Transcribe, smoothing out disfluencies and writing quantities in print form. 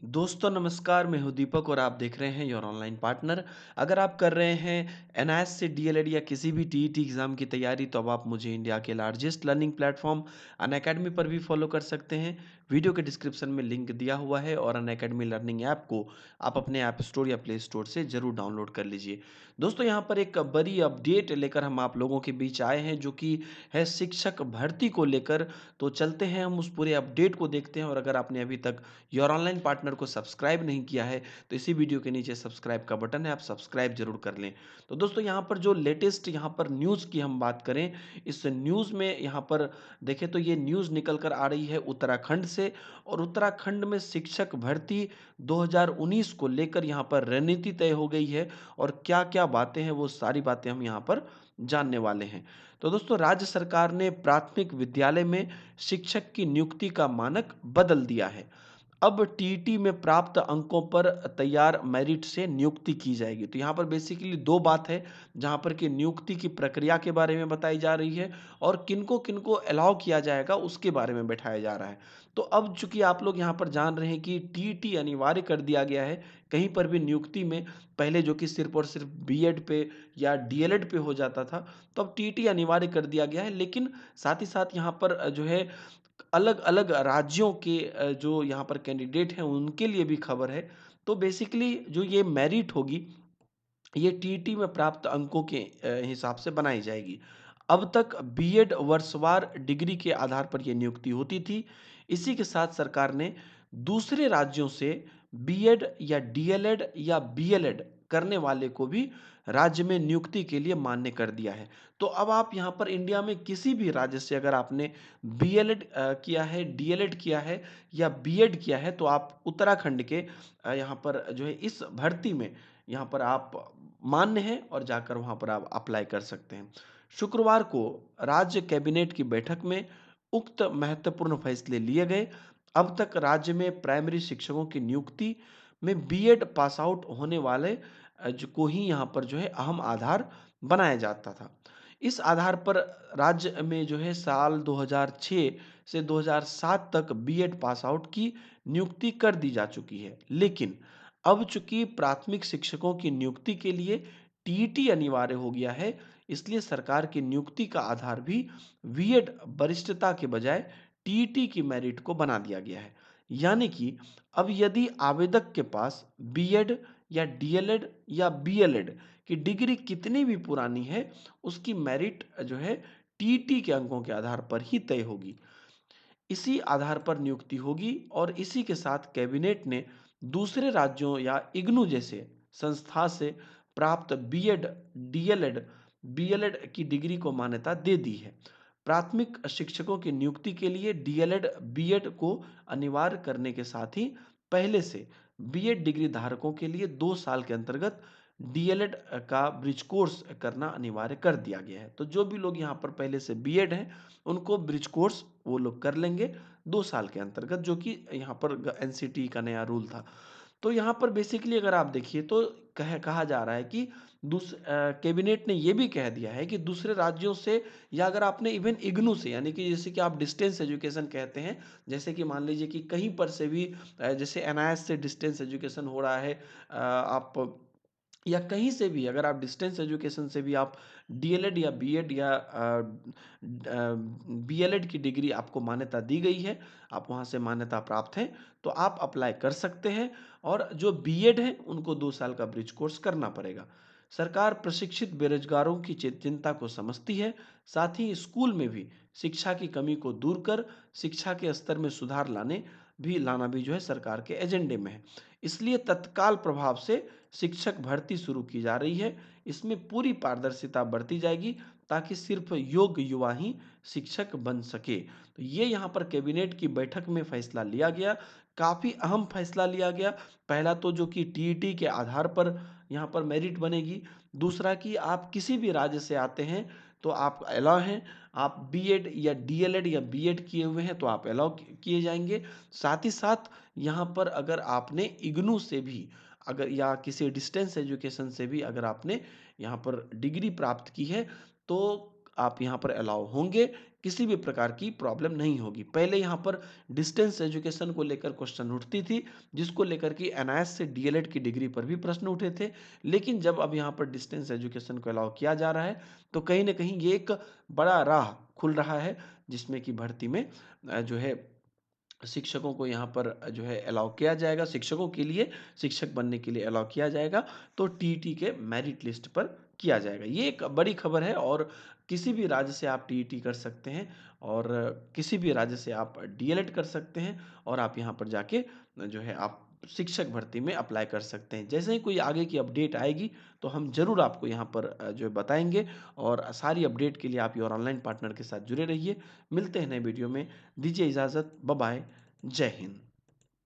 दोस्तों नमस्कार, मैं हूँ दीपक और आप देख रहे हैं योर ऑनलाइन पार्टनर। अगर आप कर रहे हैं एनआईएस से डीएलएड या किसी भी टीईटी एग्ज़ाम की तैयारी तो अब आप मुझे इंडिया के लार्जेस्ट लर्निंग प्लेटफॉर्म अनअकैडमी पर भी फॉलो कर सकते हैं। वीडियो के डिस्क्रिप्शन में लिंक दिया हुआ है और अनअकैडमी लर्निंग ऐप को आप अपने ऐप स्टोर या प्ले स्टोर से ज़रूर डाउनलोड कर लीजिए। दोस्तों यहाँ पर एक बड़ी अपडेट लेकर हम आप लोगों के बीच आए हैं जो कि है शिक्षक भर्ती को लेकर। तो चलते हैं हम उस पूरे अपडेट को देखते हैं और अगर आपने अभी तक योर ऑनलाइन पार्टनर को सब्सक्राइब नहीं किया है तो इसी वीडियो के नीचे सब्सक्राइब का बटन है, आप सब्सक्राइब जरूर कर लें। तो दोस्तों यहाँ पर जो लेटेस्ट यहाँ पर न्यूज़ की हम बात करें, इस न्यूज़ में यहाँ पर देखें तो ये न्यूज़ निकल कर आ रही है उत्तराखंड से। और उत्तराखंड में शिक्षक भर्ती 2019 को लेकर यहाँ पर रणनीति तय हो गई है और क्या क्या बातें हैं वो सारी बातें हम यहाँ पर जानने वाले हैं। तो दोस्तों राज्य सरकार ने प्राथमिक विद्यालय में शिक्षक की नियुक्ति का मानक बदल दिया है। अब टीईटी में प्राप्त अंकों पर तैयार मेरिट से नियुक्ति की जाएगी। तो यहाँ पर बेसिकली 2 बात है, जहाँ पर कि नियुक्ति की प्रक्रिया के बारे में बताई जा रही है और किनको-किनको अलाउ किया जाएगा उसके बारे में बैठाया जा रहा है। तो अब चूँकि आप लोग यहाँ पर जान रहे हैं कि टीईटी अनिवार्य कर दिया गया है, कहीं पर भी नियुक्ति में पहले जो कि सिर्फ़ और सिर्फ़ बीएड पे या डीएलएड पे हो जाता था, तो अब टीईटी अनिवार्य कर दिया गया है। लेकिन साथ ही साथ यहाँ पर जो है अलग-अलग राज्यों के जो यहाँ पर कैंडिडेट हैं उनके लिए भी खबर है। तो बेसिकली जो ये मेरिट होगी, ये टीईटी में प्राप्त अंकों के हिसाब से बनाई जाएगी। अब तक बीएड वर्षवार डिग्री के आधार पर ये नियुक्ति होती थी। इसी के साथ सरकार ने दूसरे राज्यों से बीएड या डीएलएड या बीएलएड करने वाले को भी राज्य में नियुक्ति के लिए मान्य कर दिया है। तो अब आप यहाँ पर इंडिया में किसी भी राज्य से अगर आपने बीएलएड किया है, डीएलएड किया है या बीएड किया है तो आप उत्तराखंड के यहाँ पर जो है इस भर्ती में यहाँ पर आप मान्य हैं और जाकर वहाँ पर आप अप्लाई कर सकते हैं। शुक्रवार को राज्य कैबिनेट की बैठक में उक्त महत्वपूर्ण फैसले लिए गए। अब तक राज्य में प्राइमरी शिक्षकों की नियुक्ति में बीएड पास आउट होने वाले जो को ही यहाँ पर जो है अहम आधार बनाया जाता था। इस आधार पर राज्य में जो है साल 2006 से 2007 तक बीएड पास आउट की नियुक्ति कर दी जा चुकी है। लेकिन अब चूंकि प्राथमिक शिक्षकों की नियुक्ति के लिए टीईटी अनिवार्य हो गया है, इसलिए सरकार की नियुक्ति का आधार भी बीएड वरिष्ठता के बजाय टीईटी की मेरिट को बना दिया गया है। यानी कि अब यदि आवेदक के पास बीएड या डीएलएड या बीएलएड की डिग्री कितनी भी पुरानी है, उसकी मेरिट जो है टीईटी के अंकों के आधार पर ही तय होगी। इसी आधार पर नियुक्ति होगी और इसी के साथ कैबिनेट ने दूसरे राज्यों या इग्नू जैसे संस्था से प्राप्त बीएड, डीएलएड, बीएलएड की डिग्री को मान्यता दे दी है। प्राथमिक शिक्षकों की नियुक्ति के लिए डीएलएड, बीएड को अनिवार्य करने के साथ ही पहले से बीएड डिग्री धारकों के लिए 2 साल के अंतर्गत डीएलएड का ब्रिज कोर्स करना अनिवार्य कर दिया गया है। तो जो भी लोग यहाँ पर पहले से बीएड हैं, उनको ब्रिज कोर्स वो लोग कर लेंगे 2 साल के अंतर्गत, जो कि यहाँ पर एनसीटी का नया रूल था। तो यहाँ पर बेसिकली अगर आप देखिए तो कहा जा रहा है कि कैबिनेट ने ये भी कह दिया है कि दूसरे राज्यों से या अगर आपने इवन इग्नू से यानी कि जैसे कि आप डिस्टेंस एजुकेशन कहते हैं, जैसे कि मान लीजिए कि कहीं पर से भी जैसे एनआईएस से डिस्टेंस एजुकेशन हो रहा है, आप या कहीं से भी अगर आप डिस्टेंस एजुकेशन से भी आप डीएलएड या बीएड या बीएलएड की डिग्री आपको मान्यता दी गई है, आप वहाँ से मान्यता प्राप्त हैं, तो आप अप्लाई कर सकते हैं। और जो बीएड हैं उनको 2 साल का ब्रिज कोर्स करना पड़ेगा। सरकार प्रशिक्षित बेरोजगारों की चिंता को समझती है, साथ ही स्कूल में भी शिक्षा की कमी को दूर कर शिक्षा के स्तर में सुधार लाना भी जो है सरकार के एजेंडे में है। इसलिए तत्काल प्रभाव से शिक्षक भर्ती शुरू की जा रही है। इसमें पूरी पारदर्शिता बरती जाएगी ताकि सिर्फ योग्य युवा ही शिक्षक बन सके। तो ये यहाँ पर कैबिनेट की बैठक में फैसला लिया गया, काफ़ी अहम फैसला लिया गया। पहला तो जो कि टीईटी के आधार पर यहाँ पर मेरिट बनेगी। दूसरा कि आप किसी भी राज्य से आते हैं तो आप अलाउ हैं, आप बीएड या डीएलएड या बीएड किए हुए हैं तो आप अलाउ किए जाएंगे। साथ ही साथ यहाँ पर अगर आपने इग्नू से भी अगर या किसी डिस्टेंस एजुकेशन से भी अगर आपने यहाँ पर डिग्री प्राप्त की है तो आप यहाँ पर अलाउ होंगे, किसी भी प्रकार की प्रॉब्लम नहीं होगी। पहले यहाँ पर डिस्टेंस एजुकेशन को लेकर क्वेश्चन उठती थी, जिसको लेकर कि एनआईएस से डीएलएड की डिग्री पर भी प्रश्न उठे थे। लेकिन जब अब यहाँ पर डिस्टेंस एजुकेशन को अलाउ किया जा रहा है, तो कहीं न कहीं ये एक बड़ा राह खुल रहा है, जिसमें कि भर्ती में जो है शिक्षकों को यहाँ पर जो है अलाउ किया जाएगा, शिक्षकों के लिए, शिक्षक बनने के लिए अलाउ किया जाएगा, तो टीईटी के मेरिट लिस्ट पर किया जाएगा। ये एक बड़ी खबर है और किसी भी राज्य से आप टीईटी कर सकते हैं और किसी भी राज्य से आप डीएलएड कर सकते हैं और आप यहाँ पर जाके जो है आप शिक्षक भर्ती में अप्लाई कर सकते हैं। जैसे ही कोई आगे की अपडेट आएगी, तो हम ज़रूर आपको यहाँ पर जो है बताएँगे और सारी अपडेट के लिए आप योर ऑनलाइन पार्टनर के साथ जुड़े रहिए। मिलते हैं नए वीडियो में, दीजिए इजाज़त, बाय बाय, जय हिंद।